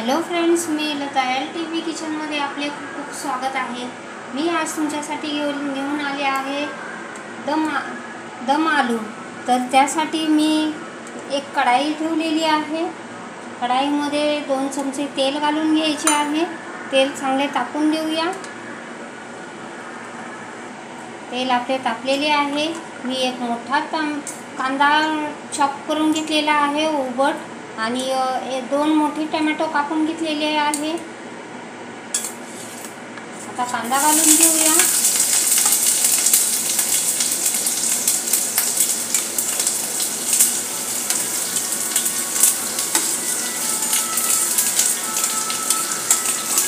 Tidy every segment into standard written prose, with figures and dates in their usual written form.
Hello friends, मी Lata LTV किचनमध्ये आपले खूप खूप स्वागत आहे। मी आज तुमच्यासाठी घेऊन आले आहे दम आलू। तर त्यासाठी मी एक कढाई ठेवलेली आहे। कढाईमध्ये 2 चमचे तेल घालून घ्यायचे आहे। तेल चांगले तापून देऊया। तेल आपले तापलेले आहे। मी एक मोठा कांदा चॉप करून घेतलेला आहे उभट, आणि 2 मोठे टोमॅटो कापून घेतलेले आहे। आता कांदा घालून घेऊया।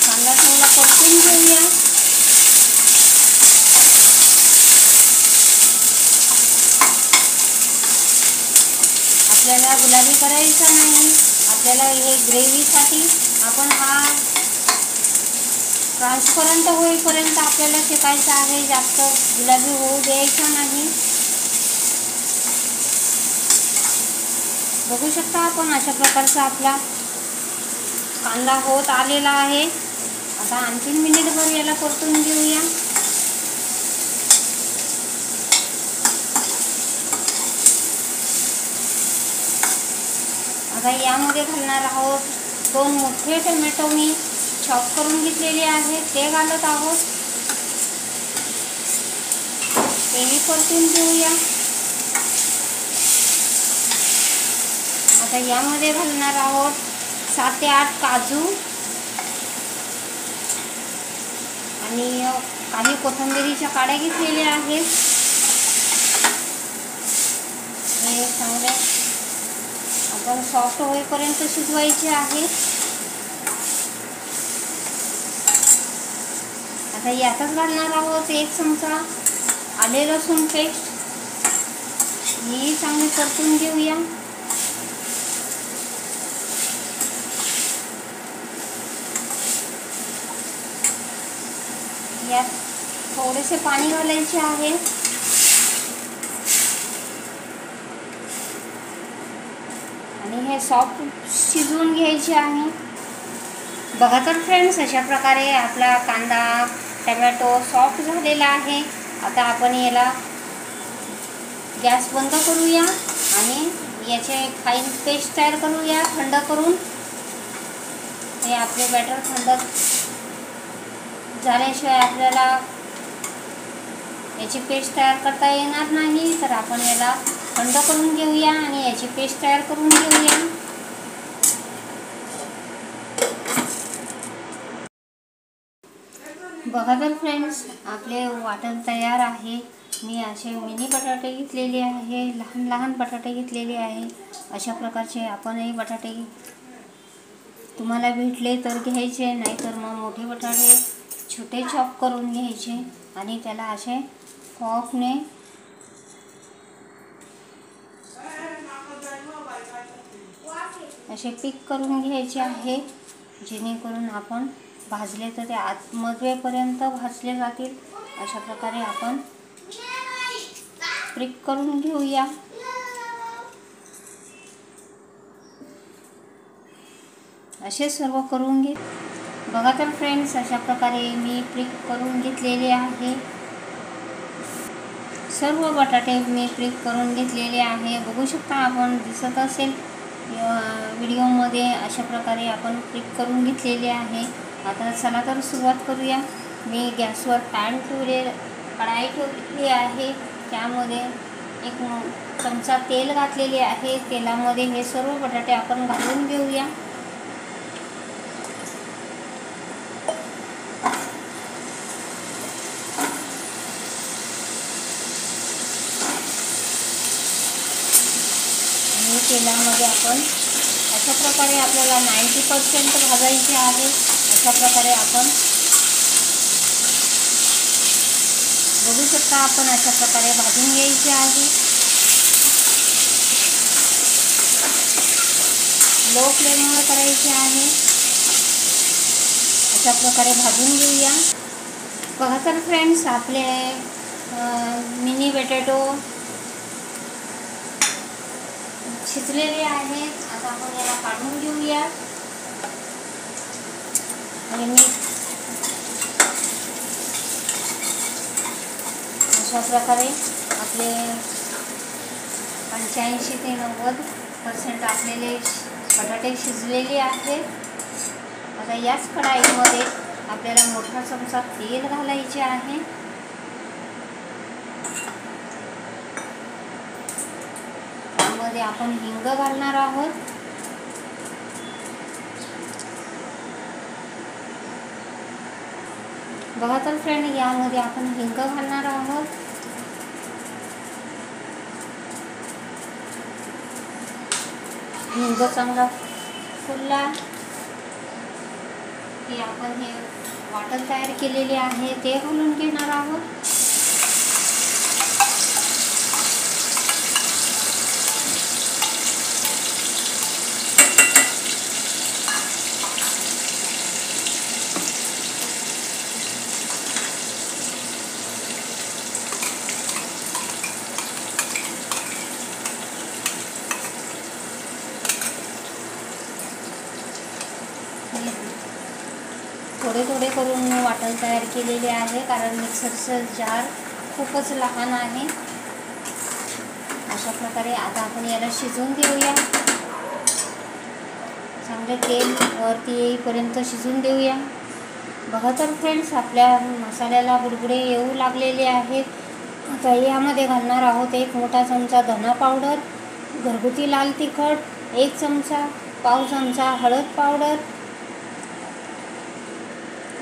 कांदा थोडा परतून घेऊया। आपल्याला गुलाबी करायचा नाही। आपल्याला हे ग्रेव्हीसाठी आपण हा ट्रान्सपरंट होईपर्यंत आपल्याला शेकायचा आहे। जास्त गुलाबी होऊ द्यायचा नाही। बघू शकता आपण अशा प्रकारचा आपला कांदा होत आलेला आहे। आता आणखीन मिनिटभर याला परतून घेऊया। आता यामध्ये घालणार आहोत 2 मोठे टोमॅटो मी चॉप करून घेतलेले आहेत, ते घालत आहोत। तेही परतून घेऊया। आता यामध्ये घालणार आहोत 7 ते 8 काजू आणि काही कोथिंबीरीच्या काड्या घेतलेल्या आहेत। हे चांगले आपण सॉफ्ट होईपर्यंत शिजवायचे आहे। आता यातच घालणार आहोत 1 चमचा आले लसूण पेस्ट। ही चांगली परतून घेऊया। यात थोडेसे पाणी घालायचे आहे। आणि हे सॉफ्ट शिजवून घ्यायचे आहे। बघा तर फ्रेंड्स, अशा प्रकारे आपला कांदा टोमॅटो सॉफ्ट झालेला आहे। आता आपण याला गॅस बंद करूया आणि याचे फाईन पेस्ट तयार करूया थंड करून। हे आपले बॅटर थंड झाल्याशिवाय आपल्याला याची पेस्ट तयार करता येणार नाही। तर आपण याला थंड करून घेऊया आणि याची पेस्ट तयार करून घेऊया। बघा तर फ्रेंड्स, आपले वाटण तयार आहे। मी असे मिनी बटाटे घेतलेले आहे, लहान लहान बटाटे घेतलेले आहे। अशा प्रकारचे आपणही बटाटे तुम्हाला भेटले तर घ्यायचे, नाहीतर मग मोठे बटाटे छोटे चॉप करून घ्यायचे आणि त्याला असे फॉकने असे पीक करून घ्यायचे आहे, जेणेकरून आपण भाजले तर ते आतमधेपर्यंत भाजले जातील। अशा प्रकारे आपण पीक करून घेऊया। असे सर्व करून घे। बघा तर फ्रेंड्स, अशा प्रकारे मी पीक करून घेतलेले आहे। सर्व बटाटे मी पीक करून घेतलेले आहे। बघू शकता आपण, दिसत असेल व्हिडिओमध्ये, अशा प्रकारे आपण पीक करून घेतलेले आहे। आता चला तर सुरुवात करूया। मी गॅसवर कढाई ठेवलेली आहे। त्यामध्ये 1 चमचा तेल घातलेले आहे। तेलामध्ये हे सर्व बटाटे आपण घालून घेऊया। आणि तेलामध्ये आपण अशा प्रकारे आपल्याला 90% भाजायचे आहे। अशा प्रकारे आपण बघू शकता, आपण अशा प्रकारे भाजून घ्यायचे आहे। लो फ्लेमवर करायचे आहे। अशा प्रकारे भाजून घेऊया। बघा तर फ्रेंड्स, आपले मिनी बटाटो शिजलेले आहेत। आता आपण याला काढून घेऊया। मी अशा प्रकारे आपले 85 ते 90% आपलेले बटाटे शिजलेले आहेत. आता याच कढाईमध्ये आपल्याला मोठा चमचा तेल घालायचे आहे. त्यामध्ये आपण हिंग घालणार आहोत. बघा तर फ्रेंड, यामध्ये आपण हिंग घालणार आहोत. हिंग चांगला फुलला की आपण हे वाटण तयार केलेले आहे ते घालून घेणार आहोत. थोडे थोडे करून वाटण तयार केलेले आहे, कारण मिक्सरचं जार खूपच लहान आहे. अशा प्रकारे आता आपण याला शिजवून देऊया. चांगले तेल वरती येईपर्यंत शिजवून देऊया. बघा तर फ्रेंड्स, आपल्या मसाल्याला बुडबुडे येऊ लागलेले आहेत. आता यामध्ये घालणार आहोत 1 मोठा चमचा धना पावडर, घरगुती लाल तिखट 1 चमचा, पाव चमचा हळद पावडर,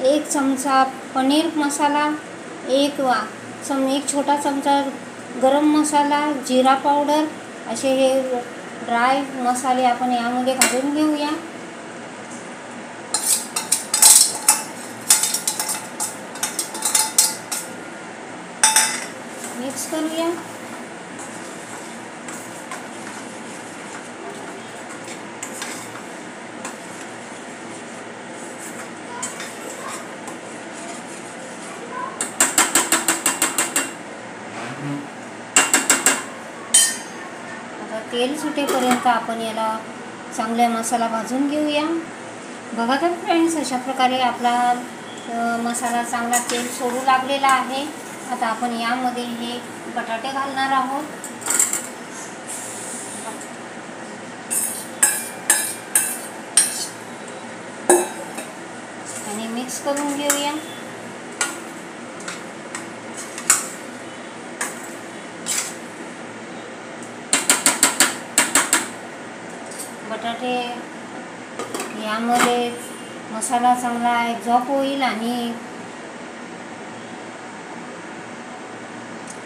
1 चमचा पनीर मसाला, एक छोटा चमचा गरम मसाला, जिरा पावडर, असे हे ड्राय मसाले आपण यामध्ये घालून घेऊया. मिक्स करूया. तेल सुटेपर्यंत आपण याला चांगला मसाला भाजून घेऊया. बघा तर फ्रेंड्स, अशा प्रकारे आपला मसाला चांगला तेल सोडू लागलेला आहे. आता आपण यामध्ये हे बटाटे घालणार आहोत. आणि मिक्स करून घेऊया. बटाटे यामध्ये मसाला चांगला एक्झॉप होईल आणि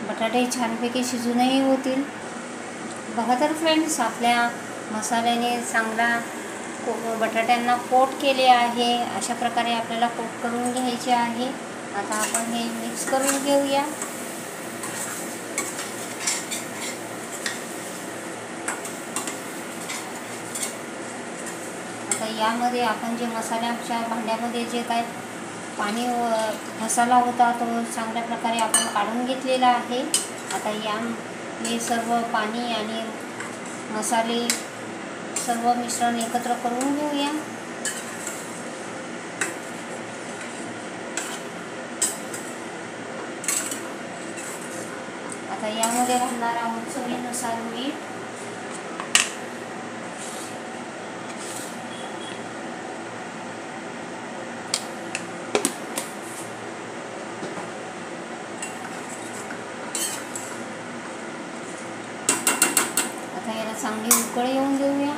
बटाटे छानपैकी शिजूनही होतील. बघा तर फ्रेंड्स, आपल्या मसाल्याने चांगला बटाट्यांना कोट केले आहे. अशा प्रकारे आपल्याला कोट करून घ्यायचे आहे. आता आपण हे मिक्स करून घेऊया. यामध्ये आपण जे मसाल्याच्या भांड्यामध्ये जे काय पाणी मसाला होता तो चांगल्या प्रकारे आपण काढून घेतलेला आहे. आता हे सर्व पाणी आणि मसाले सर्व मिश्रण एकत्र करून घेऊया. आता यामध्ये घालणार आहोत चवीनुसार मीठ. चांगली उकळ येऊन देऊया.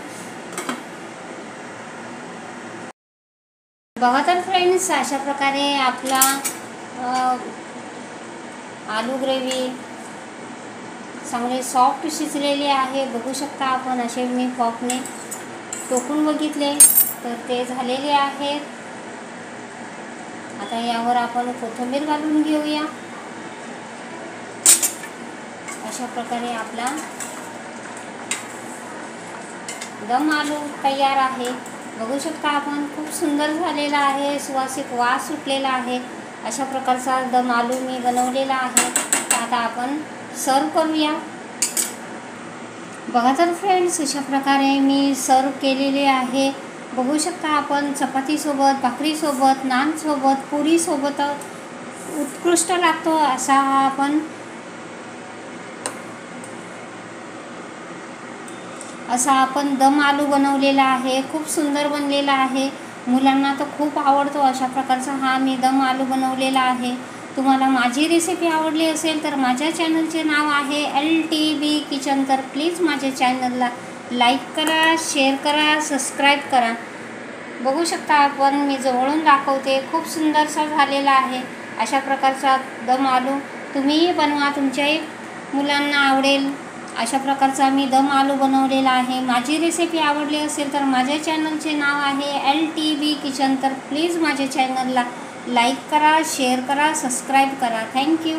बघा तर फ्रेंड्स, अशा प्रकारे आपला आलू ग्रेव्ही चांगले सॉफ्ट शिजलेले आहे. बघू शकता आपण, असे मी फॉकने टोकून बघितले तर ते झालेले आहेत. आता यावर आपण कोथिंबीर घालून घेऊया. अशा प्रकारे आपला दम आलू तयार आहे. बघू शकता आपण, खूप सुंदर झालेला आहे. सुवासिक वास सुटलेला आहे. अशा प्रकारचा दम आलू मी बनवलेला आहे. आता आपण सर्व करूया. बघा तर फ्रेंड्स, अशा प्रकारे मी सर्व केलेले आहे. बघू शकता आपण चपातीसोबत, भाकरीसोबत, नानसोबत, पुरीसोबत उत्कृष्ट लागतो असा हा आपण दम आलू बनवलेला आहे. खूप सुंदर बनलेला आहे. मुलांना तर खूप आवडतो अशा प्रकारचा हा मी दम आलू बनवलेला आहे. तुम्हाला माझी रेसिपी आवडली असेल तर माझ्या चॅनलचे नाव आहे LTB किचन. तर प्लीज माझ्या चॅनलला लाईक करा, शेअर करा, सबस्क्राईब करा. बघू शकता आपण मी जवळून दाखवते. खूप सुंदरसा झालेला आहे. अशा प्रकारचा दम आलू तुम्हीही बनवा, तुमच्याही मुलांना आवडेल. अशा प्रकारचा मी दम आलू बनवलेला आहे. माझी रेसिपी आवडली असेल तर माझ्या चॅनलचे नाव आहे LTB किचन. तर प्लीज माझ्या चॅनलला लाईक करा, शेअर करा, सबस्क्राईब करा. थँक्यू.